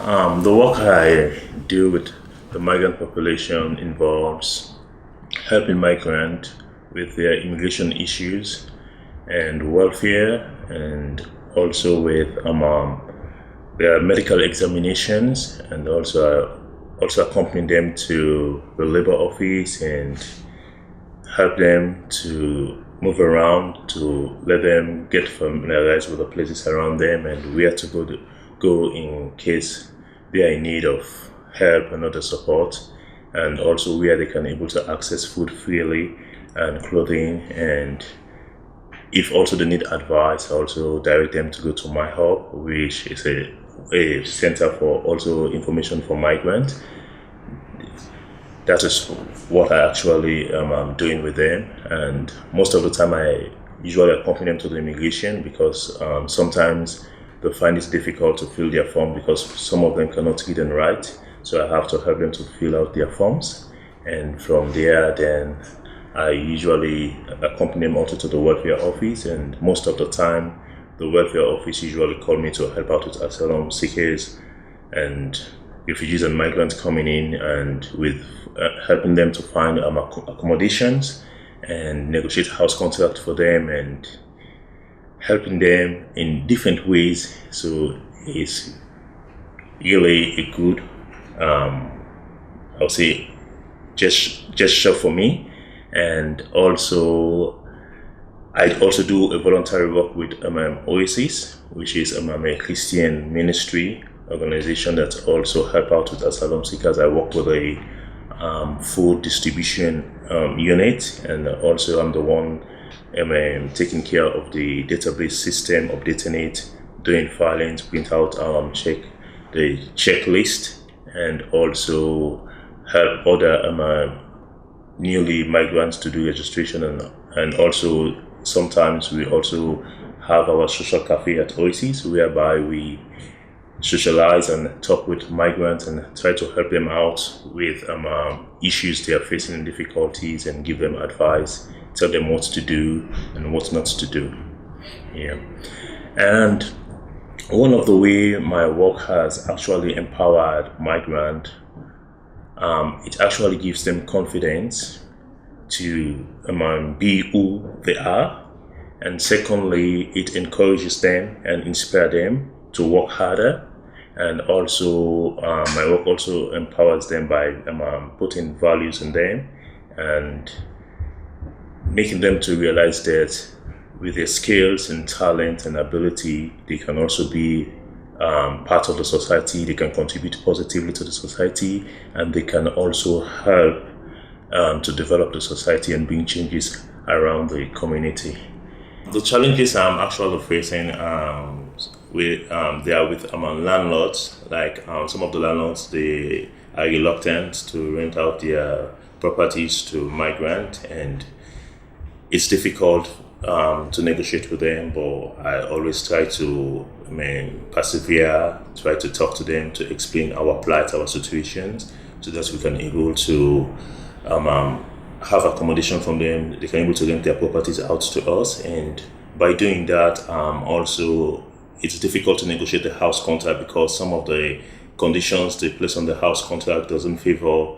The work I do with the migrant population involves helping migrants with their immigration issues and welfare, and also with their medical examinations, and also accompanying them to the labor office and help them to move around, to let them get familiarized with the places around them and where to go in case they are in need of help and other support, and also where they can able to access food freely and clothing. And if also they need advice, I also direct them to go to my hub, which is a center for also information for migrants. That is what I actually am doing with them, and most of the time I usually accompany them to the immigration, because sometimes they find it difficult to fill their form because some of them cannot read and write. So I have to help them to fill out their forms, and from there then I usually accompany them also to the welfare office, and most of the time the welfare office usually call me to help out with asylum seekers and refugees and migrants coming in, and with helping them to find accommodations and negotiate house contract for them, and helping them in different ways. So it's really a good, I'll say, gesture for me. And also, I also do a voluntary work with Oasis, which is a Christian ministry organization that also help out with asylum seekers. I work with a food distribution unit, and also I'm the one taking care of the database system, updating it, doing filings, print out, check the checklist, and also help other newly migrants to do registration, and also sometimes we also have our social cafe at Oasis, whereby we socialize and talk with migrants and try to help them out with issues they are facing and difficulties, and give them advice, tell them what to do and what not to do. Yeah. And one of the way my work has actually empowered migrants, it actually gives them confidence to be who they are, and secondly, it encourages them and inspires them to work harder. And also, my work also empowers them by putting values in them and making them to realize that with their skills and talent and ability, they can also be part of the society. They can contribute positively to the society, and they can also help to develop the society and bring changes around the community. The challenges I'm actually facing, they are with landlords. Like some of the landlords, they are reluctant to rent out their properties to migrants, and it's difficult to negotiate with them. But I always try to persevere, try to talk to them, to explain our plight, our situations, so that we can able to have accommodation from them. They can able to rent their properties out to us, and by doing that, also it's difficult to negotiate the house contract, because some of the conditions they place on the house contract doesn't favor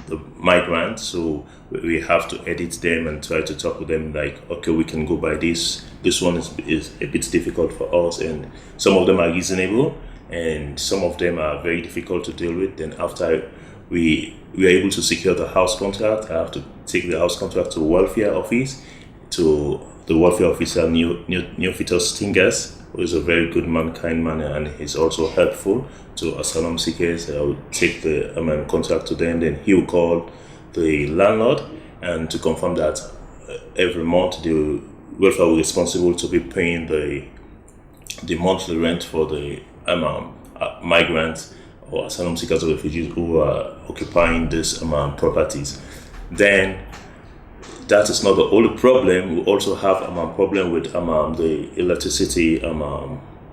the migrants. So we have to edit them and try to talk with them like, okay, we can go by this. This one is a bit difficult for us, and some of them are reasonable, and some of them are very difficult to deal with. Then after we are able to secure the house contract, I have to take the house contract to the welfare office, to the welfare officer Neophytos Stingers, who is a very good man, kind man, and he's also helpful to asylum seekers. I will take the contract to them, then he will call the landlord and to confirm that every month the welfare will be responsible to be paying the monthly rent for the migrants or asylum seekers or refugees who are occupying these properties. Then that is not the only problem. We also have a problem with the electricity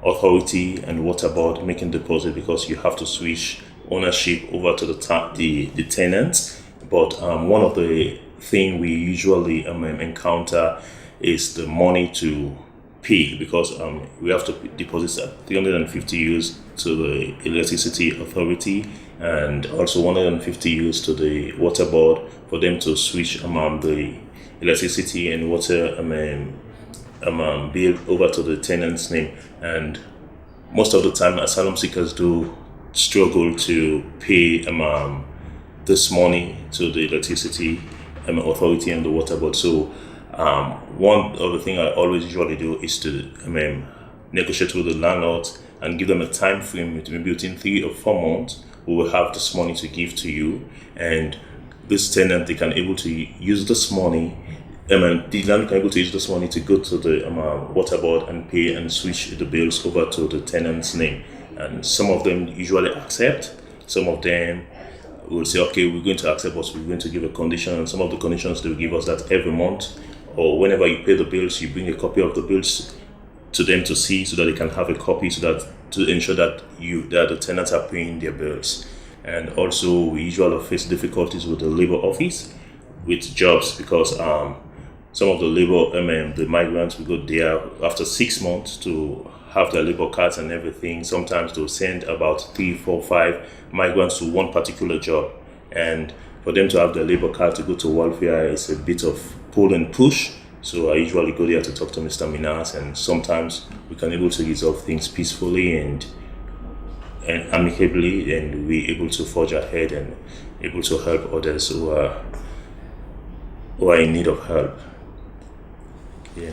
authority and water board making deposit, because you have to switch ownership over to the tenants. But one of the thing we usually encounter is the money to pay, because we have to deposit 350 euros to the electricity authority, and also 150 euros to the water board for them to switch the electricity and water bill over to the tenant's name. And most of the time, asylum seekers do struggle to pay this money to the electricity authority and the water board. So one of the things I always usually do is to negotiate with the landlords and give them a time frame, maybe within 3 or 4 months. We will have this money to give to you, and this tenant, they can able to use this money. The landlord can able to use this money to go to the water board and pay and switch the bills over to the tenant's name. And some of them usually accept. Some of them will say, okay, we're going to accept, but we're going to give a condition. And some of the conditions, they will give us that every month, or whenever you pay the bills, you bring a copy of the bills to them to see, so that they can have a copy, so that to ensure that the tenants are paying their bills. And also, we usually face difficulties with the labor office with jobs, because some of the labor, the migrants will go there after 6 months to have their labor cards and everything. Sometimes they'll send about 3, 4, 5 migrants to one particular job, and for them to have their labor card to go to welfare is a bit of pull and push. So I usually go there to talk to Mr. Minas, and sometimes we can able to resolve things peacefully and amicably, and we're able to forge ahead and able to help others who are in need of help. Yeah.